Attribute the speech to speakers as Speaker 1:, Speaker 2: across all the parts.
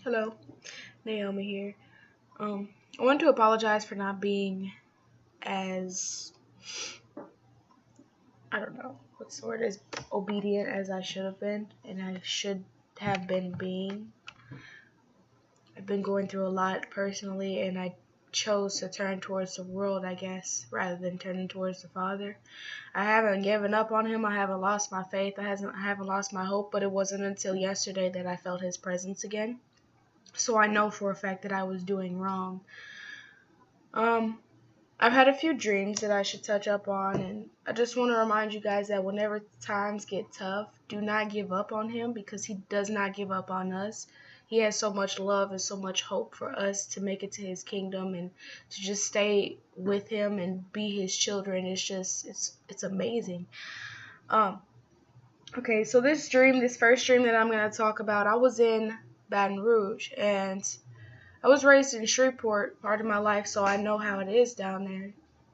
Speaker 1: Hello, Naomi here. I want to apologize for not being as, I don't know what's the word, as obedient as I should have been, and I should have been being. I've been going through a lot personally, and I chose to turn towards the world, I guess, rather than turning towards the Father. I haven't given up on Him. I haven't lost my faith. I haven't lost my hope, but it wasn't until yesterday that I felt His presence again. So I know for a fact that I was doing wrong. Um, I've had a few dreams that I should touch up on, and I just want to remind you guys that whenever times get tough, do not give up on Him because He does not give up on us. He has so much love and so much hope for us to make it to His kingdom and to just stay with Him and be His children. It's amazing. Um, okay, so this first dream that I'm going to talk about, I was in Baton Rouge, and I was raised in Shreveport part of my life, so I know how it is down there.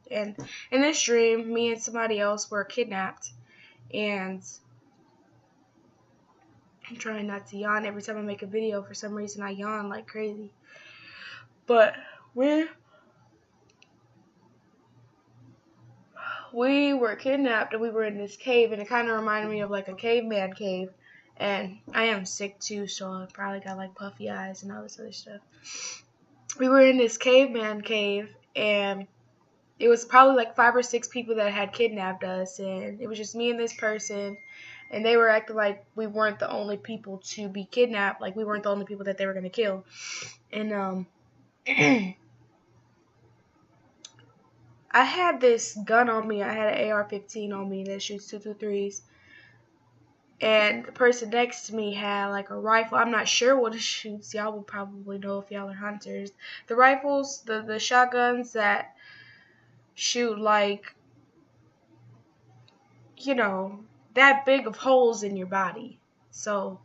Speaker 1: And in this dream, me and somebody else were kidnapped. And I'm trying not to yawn every time I make a video. For some reason, I yawn like crazy. But we were kidnapped, and we were in this cave, and it kind of reminded me of like a caveman cave. And I am sick too, so I probably got like puffy eyes and all this other stuff. We were in this caveman cave, and it was probably like 5 or 6 people that had kidnapped us, and it was just me and this person, and they were acting like we weren't the only people to be kidnapped, like we weren't the only people that they were going to kill. And I had this gun on me. I had an AR-15 on me that shoots 223s, and the person next to me had like a rifle. I'm not sure what it shoots. Y'all will probably know if y'all are hunters. The rifles, the shotguns that shoot like, that big of holes in your body. So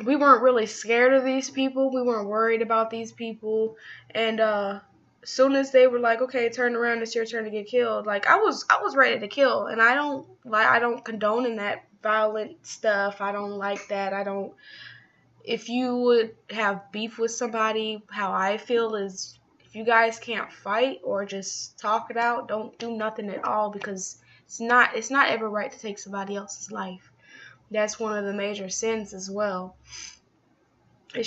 Speaker 1: we weren't really scared of these people. We weren't worried about these people. And as soon as they were like, okay, turn around, it's your turn to get killed, like I was ready to kill. And I don't condone in that violent stuff. I don't like that. I don't If you would have beef with somebody, how I feel is if you guys can't fight or just talk it out, don't do nothing at all, because it's not ever right to take somebody else's life. That's one of the major sins as well. I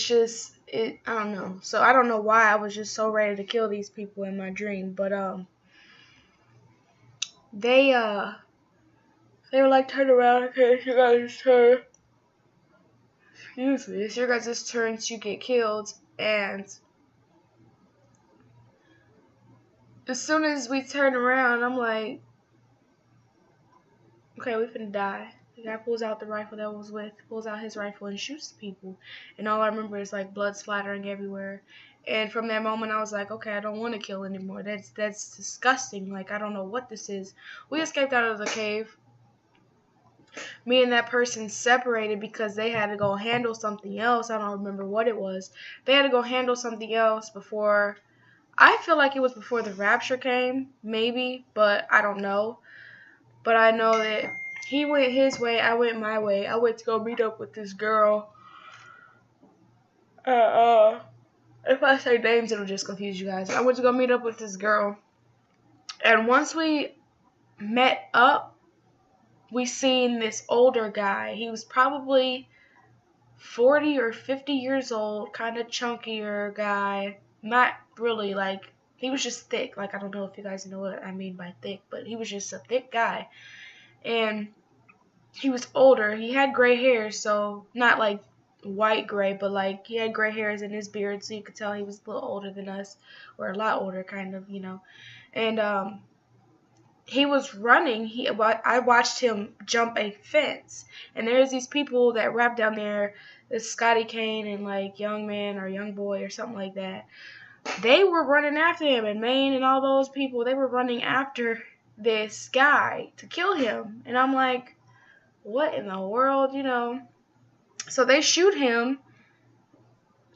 Speaker 1: don't know. So I don't know why I was just so ready to kill these people in my dream, but they they were like, turn around, okay, it's your guys' turn. Excuse me, it's your guys' turn to get killed. And as soon as we turn around, I'm like, okay, we finna die. The guy pulls out the rifle that was with, pulls out his rifle and shoots the people. And all I remember is like blood splattering everywhere. And from that moment, I was like, okay, I don't want to kill anymore. That's disgusting. Like, I don't know what this is. We escaped out of the cave. Me and that person separated because they had to go handle something else. I don't remember what it was. They had to go handle something else before. I feel like it was before the rapture came, maybe, but I don't know. But I know that he went his way, I went my way. I went to go meet up with this girl. If I say names, it'll just confuse you guys. I went to go meet up with this girl. And once we met up, we seen this older guy. He was probably 40 or 50 years old, kind of chunkier guy. Not really, like, he was just thick. Like, I don't know if you guys know what I mean by thick, but he was just a thick guy. And he was older. He had gray hair, so not like white gray, but like he had gray hairs in his beard, so you could tell he was a little older than us, or a lot older, kind of. And he was running. I watched him jump a fence, and there's these people that rap down there. It's Scotty Kane and like Young Man or Young Boy or something like that. They were running after him, and Maine and all those people. They were running after this guy to kill him, and I'm like, what in the world? So they shoot him.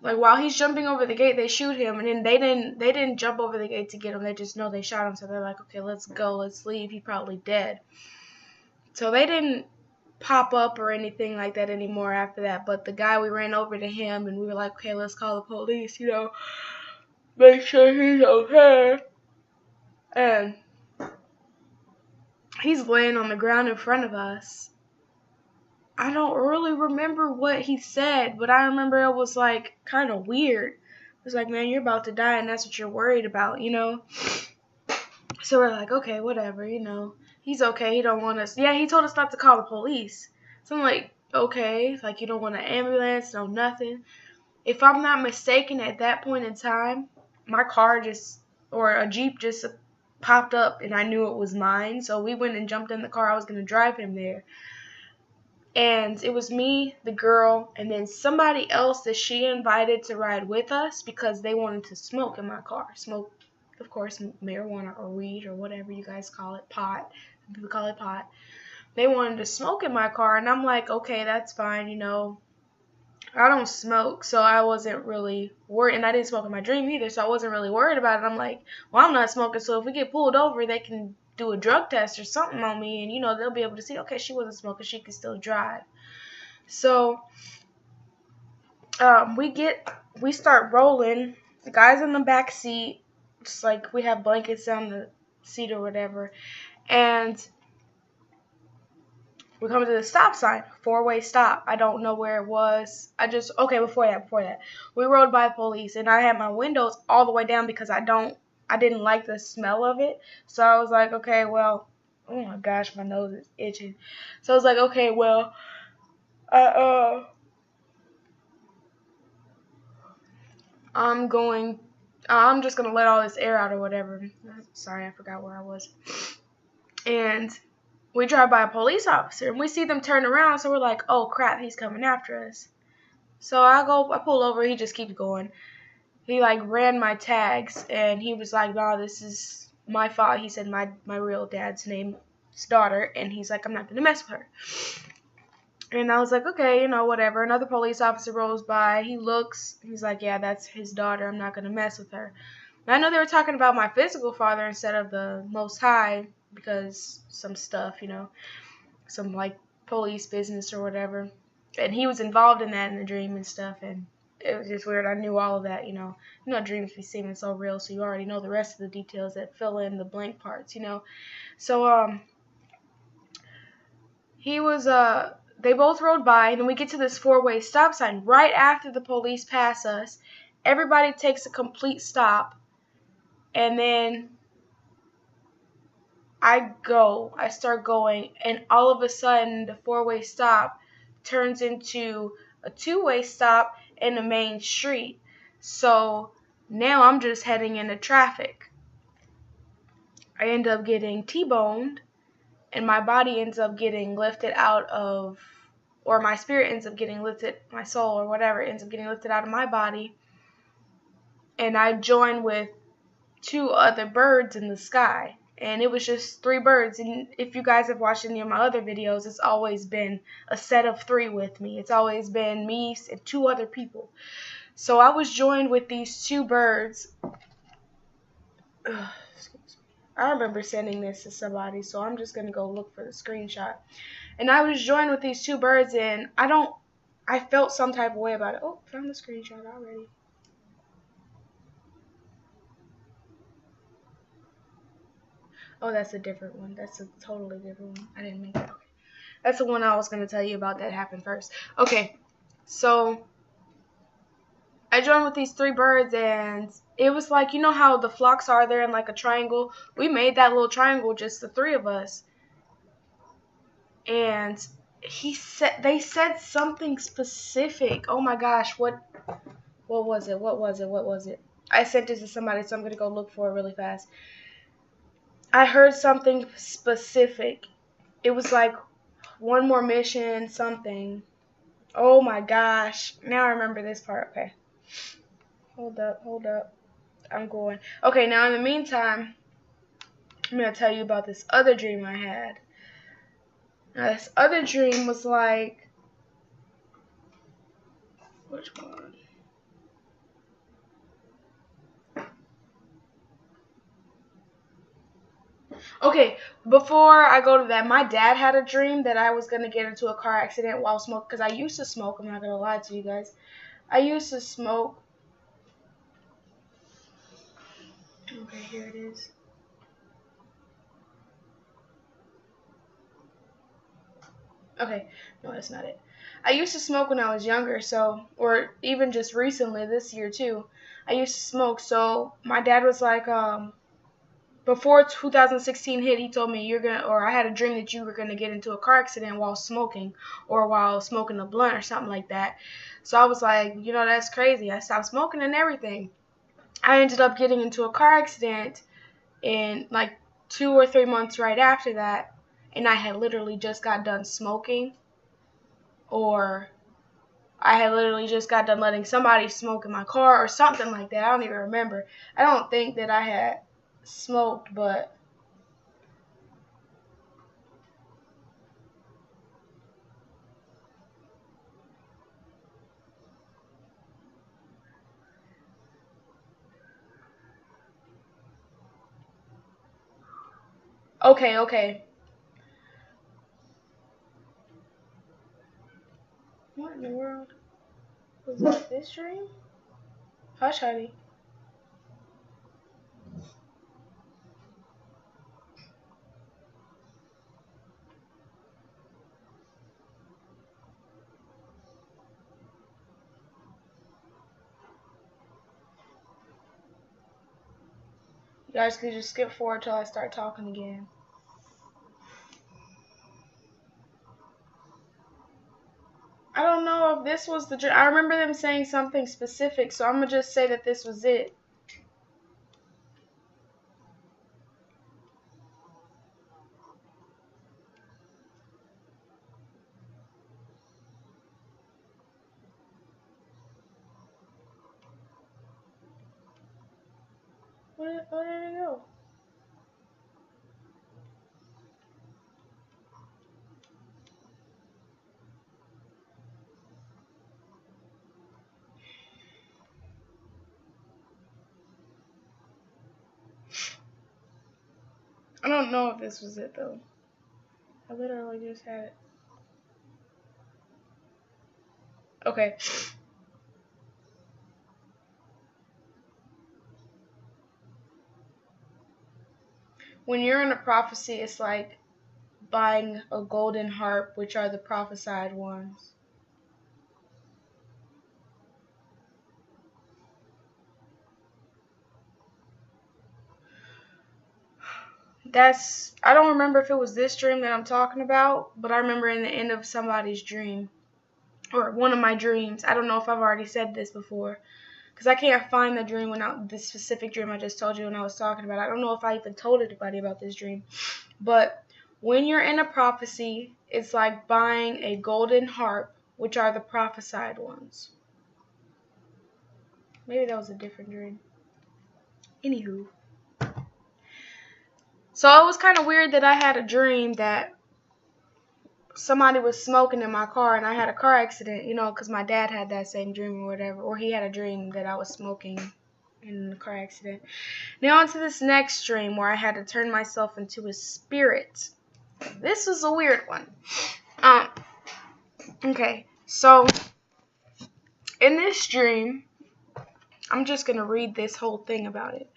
Speaker 1: Like while he's jumping over the gate, they shoot him, and then they didn't jump over the gate to get him. They just know they shot him, so they're like, okay, let's go, let's leave. He's probably dead. So they didn't pop up or anything like that anymore after that. But the guy, we ran over to him and we were like, okay, let's call the police, you know, make sure he's okay. And he's laying on the ground in front of us. I don't really remember what he said, but I remember it was like kind of weird. It was like, man, you're about to die and that's what you're worried about, you know? So we're like, okay, whatever, you know. He's okay. He don't want us. Yeah, he told us not to call the police. So I'm like, okay, like you don't want an ambulance, no nothing. If I'm not mistaken, at that point in time, my car just, or a Jeep just popped up and I knew it was mine. So we went and jumped in the car. I was going to drive him there. And it was me, the girl, and then somebody else that she invited to ride with us because they wanted to smoke in my car. Smoke, of course, marijuana or weed or whatever you guys call it, pot. People call it pot. They wanted to smoke in my car, and I'm like, okay, that's fine, you know. I don't smoke, so I wasn't really worried, and I didn't smoke in my dream either, so I wasn't really worried about it. I'm like, well, I'm not smoking, so if we get pulled over, they can do a drug test or something on me, and, you know, they'll be able to see, okay, she wasn't smoking, she can still drive. So, we start rolling. The guy's in the back seat, just like we have blankets on the seat or whatever, and we come to the stop sign, 4-way stop. I don't know where it was. Before that, we rode by police, and I had my windows all the way down because I didn't like the smell of it. So I was like, okay, well, oh my gosh, my nose is itching. So I was like, okay, well, I'm just gonna let all this air out or whatever. Sorry, I forgot where I was. And we drive by a police officer and we see them turn around, so we're like, oh crap, he's coming after us. So I pull over, he just keeps going. He like ran my tags and he was like, nah, this is my fault. He said my real dad's name's daughter, and he's like, I'm not gonna mess with her. And I was like, okay, you know, whatever. Another police officer rolls by, he looks, he's like, yeah, that's his daughter, I'm not gonna mess with her. And I know they were talking about my physical father instead of the Most High, because some stuff, you know, some like police business or whatever. And he was involved in that in the dream and stuff, and it was just weird. I knew all of that, you know. You know, dreams be seeming so real, so you already know the rest of the details that fill in the blank parts, you know. So they both rode by, and then we get to this 4-way stop sign. Right after the police pass us, everybody takes a complete stop, and then I start going, and all of a sudden the 4-way stop turns into a 2-way stop in the main street. So now I'm just heading into traffic. I end up getting T-boned, and my body ends up getting lifted out of, or my spirit ends up getting lifted, my soul or whatever ends up getting lifted out of my body, and I join with 2 other birds in the sky. And it was just 3 birds. And if you guys have watched any of my other videos, it's always been a set of 3 with me. It's always been me and 2 other people. So I was joined with these 2 birds. I remember sending this to somebody, so I'm just going to go look for the screenshot. And I was joined with these 2 birds, and I felt some type of way about it. Oh, found the screenshot already. Oh, that's a different one. That's a totally different one. I didn't make that. Okay. That's the one I was going to tell you about that happened first. Okay, so I joined with these 3 birds, and it was like, you know how the flocks are there in like a triangle? We made that little triangle, just the 3 of us. And they said something specific. Oh my gosh, what was it? I sent it to somebody, so I'm going to go look for it really fast. I heard something specific. It was like one more mission, something. Oh my gosh. Now I remember this part. Okay. Hold up. I'm going. Okay, now in the meantime, I'm going to tell you about this other dream I had. Now this other dream was like, which one? Okay, before I go to that, my dad had a dream that I was going to get into a car accident while smoking, because I used to smoke. I'm not going to lie to you guys. I used to smoke. Okay, here it is. Okay, no, that's not it. I used to smoke when I was younger, so, or even just recently, this year too. I used to smoke, so my dad was like, before 2016 hit, he told me I had a dream that you were gonna get into a car accident while smoking, or while smoking a blunt or something like that. So I was like, that's crazy. I stopped smoking and everything. I ended up getting into a car accident in like 2 or 3 months right after that, and I had literally just got done smoking, or I had literally just got done letting somebody smoke in my car or something like that. I don't even remember. I don't think that I had smoked, but okay, okay. What in the world? Was that this dream? Hush, honey. You guys could just skip forward till I start talking again. I don't know if this was the dream. I remember them saying something specific, so I'm going to just say that this was it. Where did it go? I don't know if this was it, though. I literally just had it. Okay. When you're in a prophecy, it's like buying a golden harp, which are the prophesied ones. I don't remember if it was this dream that I'm talking about, but I remember in the end of somebody's dream, or one of my dreams. I don't know if I've already said this before, because I can't find the specific dream I just told you when I was talking about it. I don't know if I even told anybody about this dream, but when you're in a prophecy, it's like buying a golden harp, which are the prophesied ones. Maybe that was a different dream. Anywho. So it was kind of weird that I had a dream that somebody was smoking in my car and I had a car accident, because my dad had that same dream or whatever, or he had a dream that I was smoking in a car accident. Now on to this next dream where I had to turn myself into a spirit. This was a weird one. Okay, so in this dream, I'm just going to read this whole thing about it.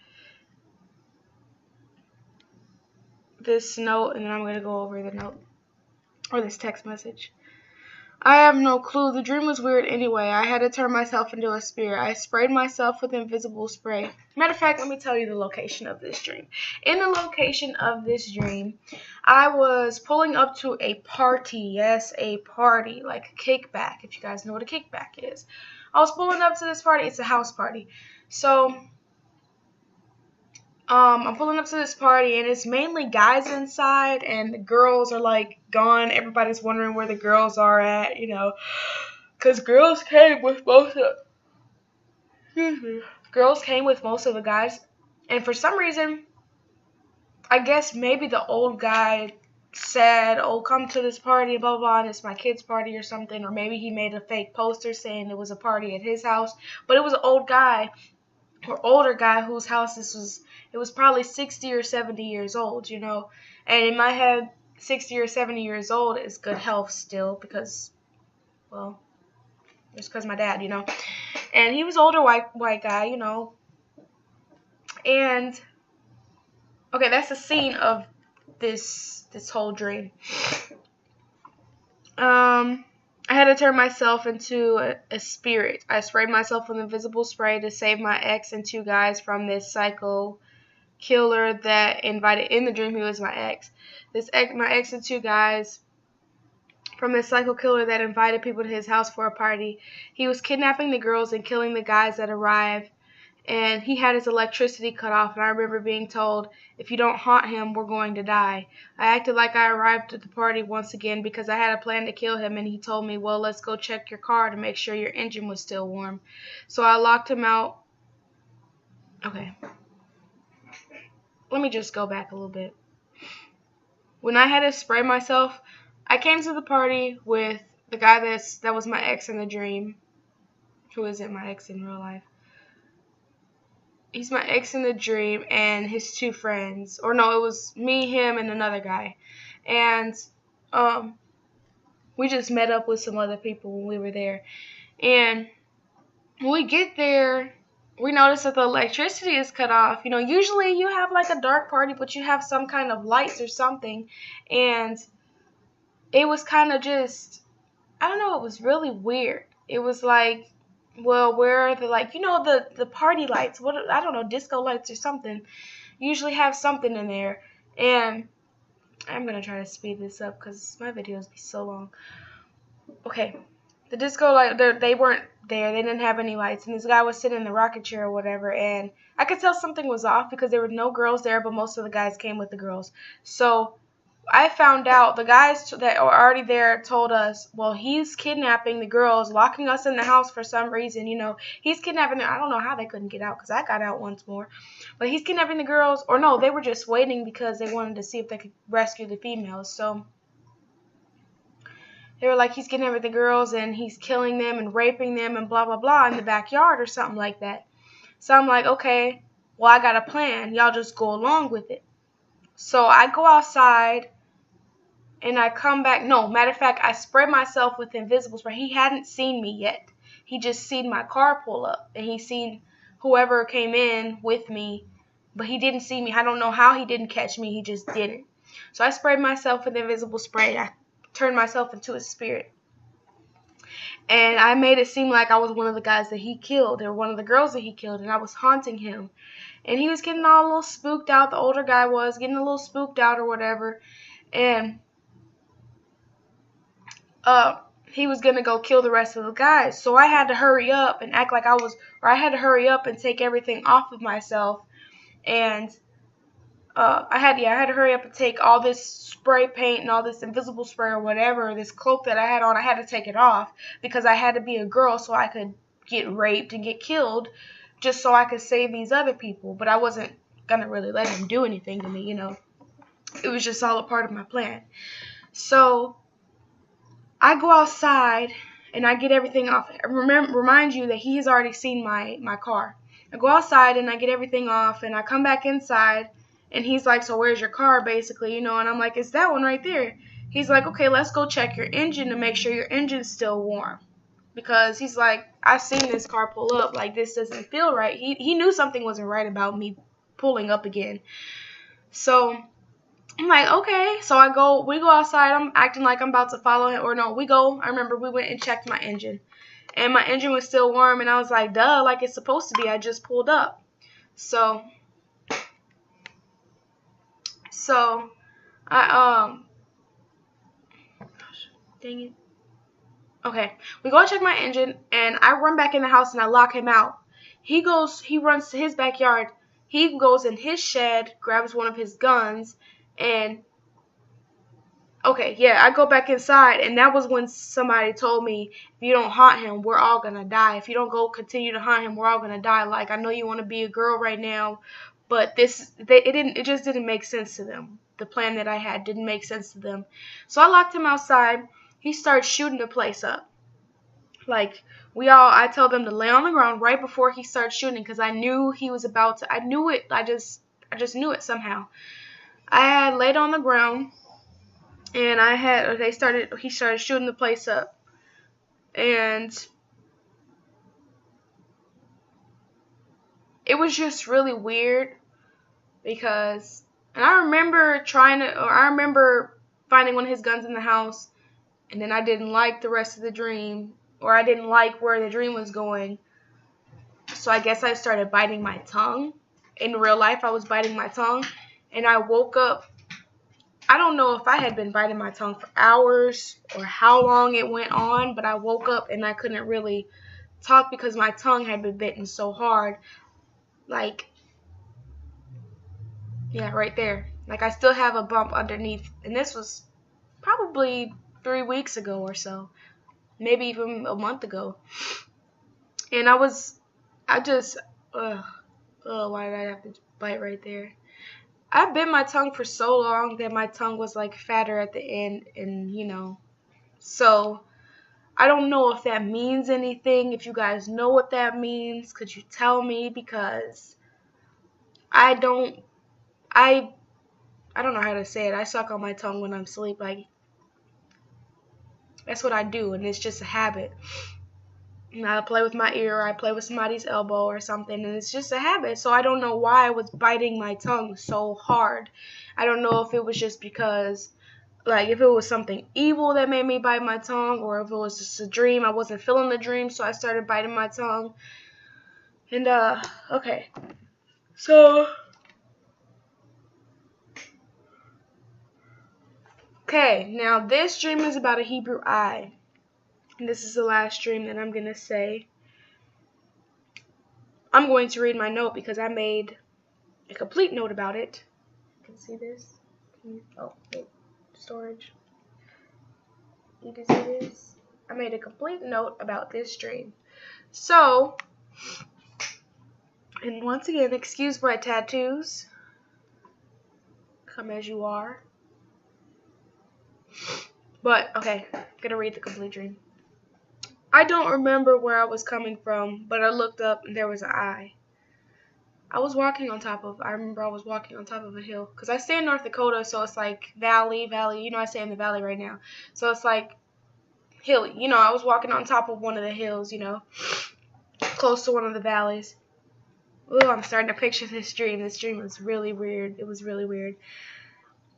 Speaker 1: This note, and then I'm going to go over the note, or this text message. I have no clue. The dream was weird anyway. I had to turn myself into a spirit. I sprayed myself with invisible spray. Matter of fact, let me tell you the location of this dream. In the location of this dream, I was pulling up to a party. Yes, a party, like a kickback, if you guys know what a kickback is. I was pulling up to this party. It's a house party. So I'm pulling up to this party, and it's mainly guys inside, and the girls are, like, gone. Everybody's wondering where the girls are at, because girls came with most of the guys, and for some reason, I guess maybe the old guy said, oh, come to this party, blah, blah, blah, and it's my kid's party or something, or maybe he made a fake poster saying it was a party at his house, but it was an old guy or older guy whose house this was. It was probably 60 or 70 years old, you know. And in my head, 60 or 70 years old is good health still because, well, it's because my dad, you know. And he was older white guy, you know. And okay, that's the scene of this whole dream. I had to turn myself into a spirit. I sprayed myself with invisible spray to save my ex and two guys from this psycho killer that invited in the dream. He was my ex. My ex and two guys from this psycho killer that invited people to his house for a party. He was kidnapping the girls and killing the guys that arrived. And he had his electricity cut off, and I remember being told, if you don't haunt him, we're going to die. I acted like I arrived at the party once again because I had a plan to kill him, and he told me, well, let's go check your car to make sure your engine was still warm. So I locked him out. Okay. Let me just go back a little bit. When I had to spray myself, I came to the party with the guy that was my ex in the dream, who isn't my ex in real life. He's my ex in the dream and his two friends. Or no, it was me, him, and another guy. And we just met up with some other people when we were there. And when we get there, we notice that the electricity is cut off. You know, usually you have like a dark party, but you have some kind of lights or something. And it was kind of just, I don't know, it was really weird. It was like, well, where are the, like, you know, the party lights, what, I don't know, disco lights or something, usually have something in there. And I'm going to try to speed this up because my videos be so long. Okay, the disco light, they weren't there, they didn't have any lights, and this guy was sitting in the rocket chair or whatever, and I could tell something was off because there were no girls there, but most of the guys came with the girls. So I found out the guys that were already there told us, well, he's kidnapping the girls, locking us in the house for some reason. You know, he's kidnapping them. I don't know how they couldn't get out because I got out once more. But he's kidnapping the girls. Or no, they were just waiting because they wanted to see if they could rescue the females. So they were like, he's kidnapping the girls and he's killing them and raping them and blah, blah, blah in the backyard or something like that. So I'm like, okay, well, I got a plan. Y'all just go along with it. So I go outside. And I come back. No, matter of fact, I spray myself with invisible spray. He hadn't seen me yet. He just seen my car pull up. And he seen whoever came in with me. But he didn't see me. I don't know how he didn't catch me. He just didn't. So I sprayed myself with invisible spray. I turned myself into a spirit. And I made it seem like I was one of the guys that he killed. Or one of the girls that he killed. And I was haunting him. And he was getting all a little spooked out. The older guy was getting a little spooked out or whatever. And he was going to go kill the rest of the guys. So I had to hurry up and act like I had to hurry up and take everything off of myself. And I had to hurry up and take all this spray paint and all this invisible spray or whatever, this cloak that I had on, I had to take it off because I had to be a girl so I could get raped and get killed just so I could save these other people. But I wasn't going to really let him do anything to me, you know. It was just all a part of my plan. So I go outside and I get everything off. Remind you that he has already seen my car. I go outside and I get everything off and I come back inside and he's like, so where's your car, basically, you know, and I'm like, it's that one right there. He's like, okay, let's go check your engine to make sure your engine's still warm. Because he's like, I've seen this car pull up, like this doesn't feel right. He knew something wasn't right about me pulling up again. So I'm like, okay. So we go outside. I'm acting like I'm about to follow him. Or no, I remember we went and checked my engine. And my engine was still warm. And I was like, duh, like it's supposed to be. I just pulled up. So dang it. Okay. We go check my engine. And I run back in the house and I lock him out. He runs to his backyard. He goes in his shed, grabs one of his guns, and okay, yeah, I go back inside, and that was when somebody told me, if you don't haunt him, we're all going to die. If you don't go continue to haunt him, we're all going to die. Like, I know you want to be a girl right now, but it just didn't make sense to them. The plan that I had didn't make sense to them. So I locked him outside. He started shooting the place up. Like, I told them to lay on the ground right before he started shooting because I knew he was about to. I knew it. I just knew it somehow. I had laid on the ground, and he started shooting the place up, and it was just really weird because, and I remember I remember finding one of his guns in the house, and then I didn't like the rest of the dream, or I didn't like where the dream was going. So I guess I started biting my tongue. In real life, I was biting my tongue, and I woke up. I don't know if I had been biting my tongue for hours or how long it went on, but I woke up and I couldn't really talk because my tongue had been bitten so hard. Like, yeah, right there. Like, I still have a bump underneath, and this was probably 3 weeks ago or so, maybe even a month ago. And I just, why did I have to bite right there? I bit my tongue for so long that my tongue was like fatter at the end, and so I don't know if that means anything. If you guys know what that means, could you tell me? Because I don't know how to say it. I suck on my tongue when I'm asleep. Like, that's what I do, and it's just a habit. And I play with my ear, or I play with somebody's elbow or something, and it's just a habit. So I don't know why I was biting my tongue so hard. I don't know if it was just because, like, if it was something evil that made me bite my tongue, or if it was just a dream. I wasn't feeling the dream, so I started biting my tongue. And, okay. So, okay, now this dream is about a Hebrew eye. And this is the last dream that I'm going to say. I'm going to read my note because I made a complete note about it. You can see this. Oh, wait. Storage. You can see this. I made a complete note about this dream. So, and once again, excuse my tattoos. Come as you are. But, okay, I'm going to read the complete dream. I don't remember where I was coming from, but I looked up and there was an eye. I remember I was walking on top of a hill. Because I stay in North Dakota, so it's like valley. I stay in the valley right now. So it's like hilly. I was walking on top of one of the hills, close to one of the valleys. Ooh, I'm starting to picture this dream. This dream was really weird. It was really weird.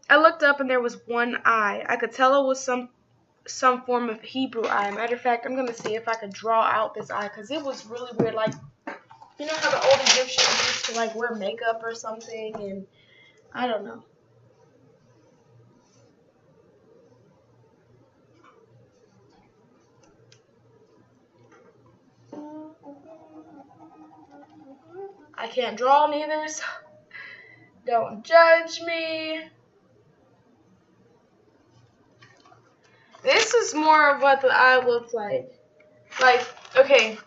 Speaker 1: I looked up and there was one eye. I could tell it was some form of Hebrew eye. Matter of fact, I'm going to see if I could draw out this eye because it was really weird. Like, you know how the old Egyptians used to, like, wear makeup or something? And I don't know. I can't draw neither, so don't judge me. This is more of what the eye looks like. Like, okay,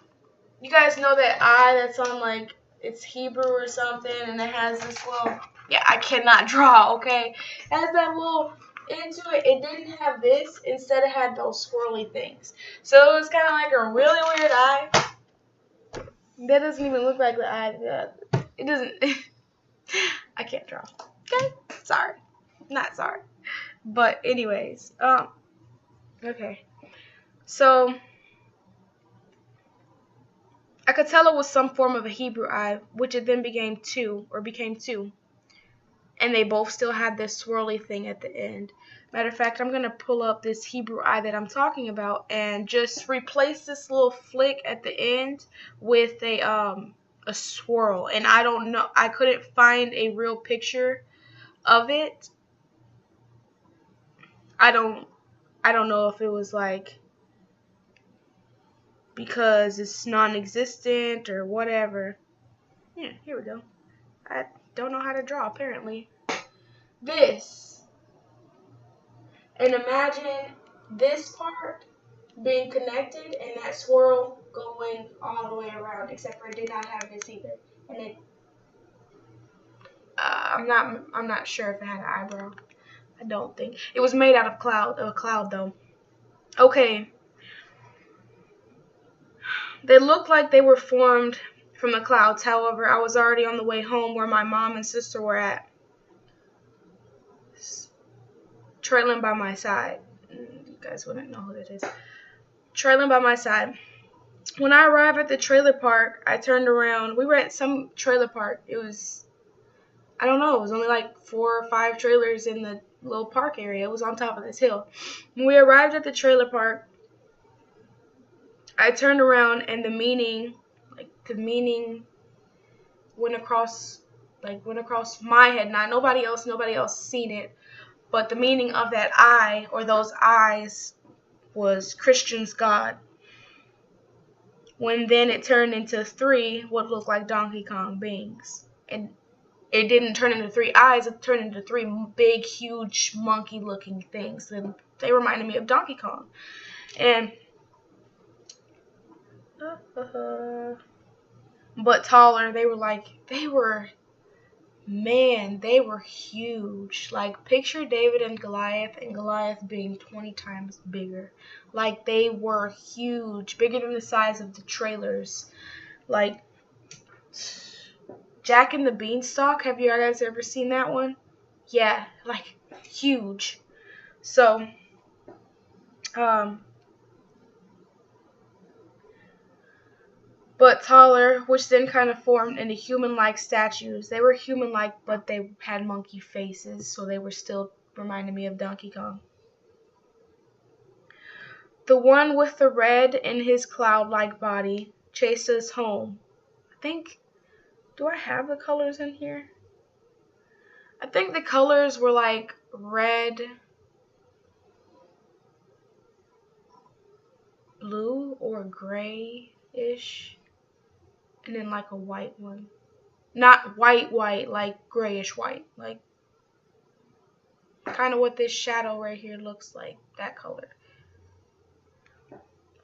Speaker 1: you guys know that eye that's on, like, it's Hebrew or something, and it has this little, yeah, I cannot draw, okay? It has that little into it. It didn't have this. Instead, it had those swirly things. So it was kind of like a really weird eye. That doesn't even look like the eye. It doesn't. I can't draw. Okay? Sorry. Not sorry. But anyways, okay. So I could tell it was some form of a Hebrew eye, which it then became two. And they both still had this swirly thing at the end. Matter of fact, I'm going to pull up this Hebrew eye that I'm talking about and just replace this little flick at the end with a swirl. And I don't know, I couldn't find a real picture of it. I don't know if it was like because it's non-existent or whatever. Yeah, here we go. I don't know how to draw apparently. This. And imagine this part being connected and that swirl going all the way around, except for it did not have this either. And it, I'm not sure if it had an eyebrow. I don't think. It was made out of a cloud though. Okay. They looked like they were formed from the clouds. However, I was already on the way home where my mom and sister were at, trailing by my side. You guys wouldn't know who that is. Trailing by my side. When I arrived at the trailer park, I turned around. We were at some trailer park. It was, I don't know, it was only like 4 or 5 trailers in the little park area. It was on top of this hill. When we arrived at the trailer park, I turned around and the meaning went across my head. Not nobody else seen it, but the meaning of that eye or those eyes was Christian's God. When then it turned into 3 what looked like Donkey Kong beings. And it didn't turn into 3 eyes, it turned into 3 big, huge, monkey-looking things. And they reminded me of Donkey Kong. And but taller. They were huge. Like, picture David and Goliath being 20 times bigger. Like, they were huge, bigger than the size of the trailers. Like, Jack and the Beanstalk, have you guys ever seen that one? Yeah, like, huge. So, but taller, which then kind of formed into human-like statues. They were human-like, but they had monkey faces, so they were still reminding me of Donkey Kong. The one with the red in his cloud-like body chased us home. Do I have the colors in here? I think the colors were like red, blue, or gray-ish, and then like a white one. Not white, like grayish white. Like kind of what this shadow right here looks like, that color.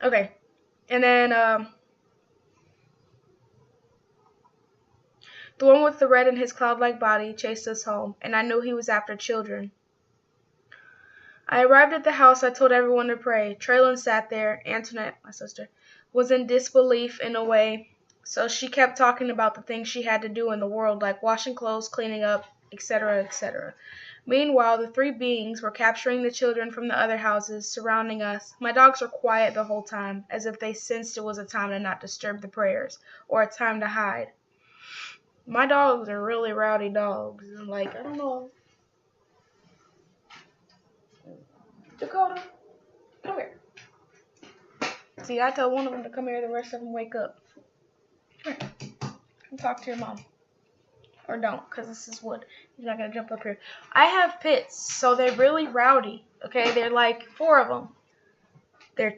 Speaker 1: Okay, and then the one with the red in his cloud-like body chased us home, and I knew he was after children. I arrived at the house. I told everyone to pray. Traylon sat there. Antoinette, my sister, was in disbelief in a way, so she kept talking about the things she had to do in the world, like washing clothes, cleaning up, etc., etc. Meanwhile, the 3 beings were capturing the children from the other houses surrounding us. My dogs were quiet the whole time, as if they sensed it was a time to not disturb the prayers, or a time to hide. My dogs are really rowdy dogs. Like, I don't know. Dakota, come here. See, I tell one of them to come here, the rest of them wake up. Come here. Come talk to your mom. Or don't, because this is wood. He's not going to jump up here. I have pits, so they're really rowdy, okay? They're like 4 of them. They're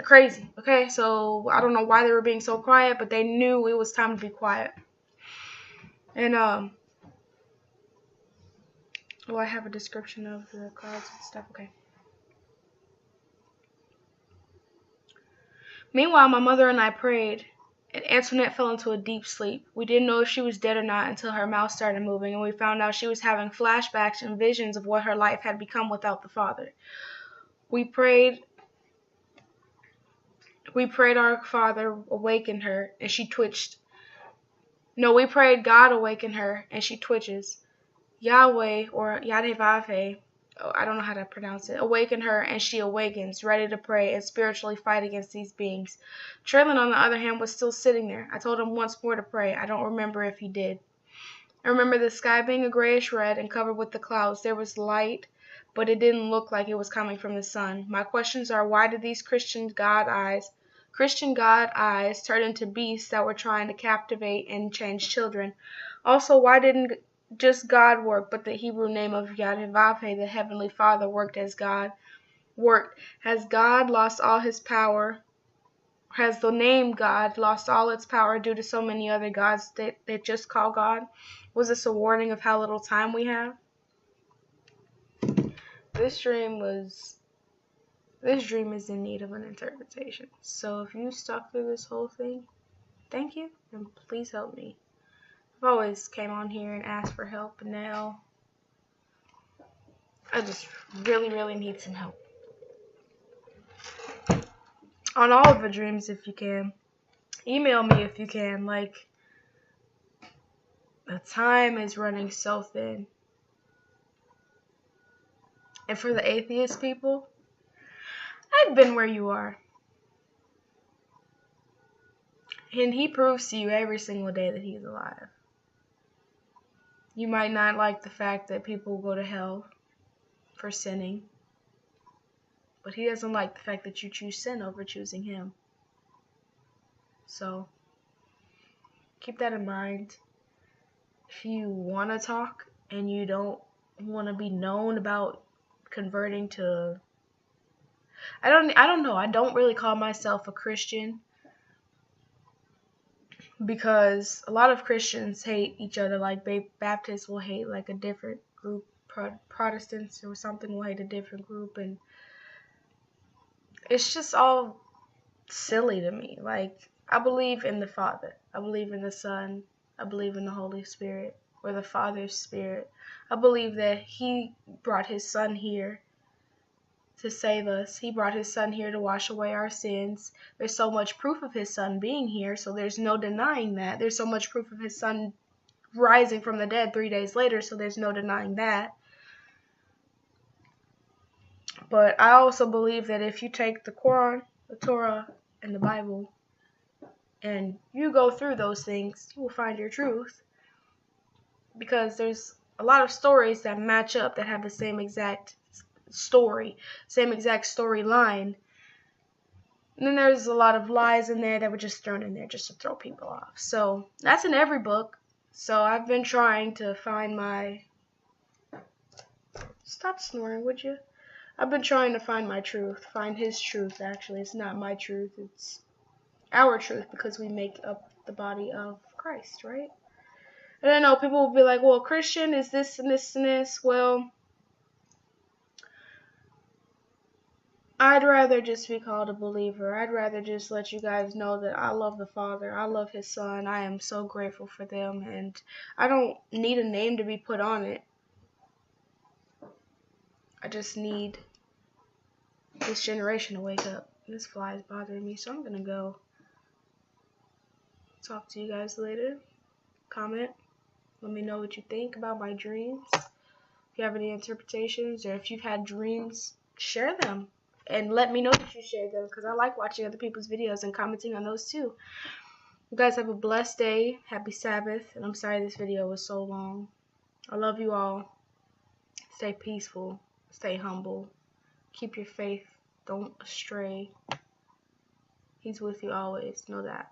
Speaker 1: crazy, okay? So I don't know why they were being so quiet, but they knew it was time to be quiet. And, I have a description of the clouds and stuff, okay. Meanwhile, my mother and I prayed, and Antoinette fell into a deep sleep. We didn't know if she was dead or not until her mouth started moving, and we found out she was having flashbacks and visions of what her life had become without the Father. We prayed our Father awaken her, and she twitched. No, we prayed God awaken her, and she twitches. Yahweh, or Yadevave, I don't know how to pronounce it, awaken her, and she awakens, ready to pray and spiritually fight against these beings. Traylon, on the other hand, was still sitting there. I told him once more to pray. I don't remember if he did. I remember the sky being a grayish red and covered with the clouds. There was light, but it didn't look like it was coming from the sun. My questions are, why did these Christian God eyes turn into beasts that were trying to captivate and change children? Also, why didn't just God work, but the Hebrew name of Yadevave, the Heavenly Father, worked as God worked? Has God lost all his power? Has the name God lost all its power due to so many other gods that just call God? Was this a warning of how little time we have? This dream is in need of an interpretation. So if you stuck through this whole thing, thank you, and please help me. I've always came on here and asked for help, and now I just really, really need some help. On all of the dreams, if you can. email me if you can. Like, the time is running so thin. And for the atheist people, I've been where you are. And he proves to you every single day that he's alive. You might not like the fact that people go to hell for sinning, but he doesn't like the fact that you choose sin over choosing him. So, keep that in mind. If you want to talk and you don't want to be known about converting to, I don't know. I don't really call myself a Christian because a lot of Christians hate each other. Like Baptists will hate like a different group, Protestants or something will hate a different group, and it's just all silly to me. Like, I believe in the Father, I believe in the Son, I believe in the Holy Spirit, or the Father's Spirit. I believe that he brought his Son here to save us. He brought his Son here to wash away our sins. There's so much proof of his Son being here, so there's no denying that. There's so much proof of his Son rising from the dead 3 days later, so there's no denying that. But I also believe that if you take the Quran, the Torah, and the Bible, and you go through those things, you will find your truth. Because there's a lot of stories that match up, that have the same exact story, same exact storyline. And then there's a lot of lies in there that were just thrown in there just to throw people off. So that's in every book. So I've been trying to find my... Stop snoring, would you? I've been trying to find my truth, find his truth, actually. It's not my truth, it's our truth, because we make up the body of Christ, right? And I know people will be like, well, Christian is this and this and this. Well, I'd rather just be called a believer. I'd rather just let you guys know that I love the Father. I love his Son. I am so grateful for them. And I don't need a name to be put on it. I just need this generation to wake up. This fly is bothering me, so I'm going to go. Talk to you guys later. Comment. Let me know what you think about my dreams. If you have any interpretations, or if you've had dreams, share them. And let me know that you shared them, because I like watching other people's videos and commenting on those too. You guys have a blessed day. Happy Sabbath. And I'm sorry this video was so long. I love you all. Stay peaceful. Stay humble. Keep your faith. Don't stray. He's with you always. Know that.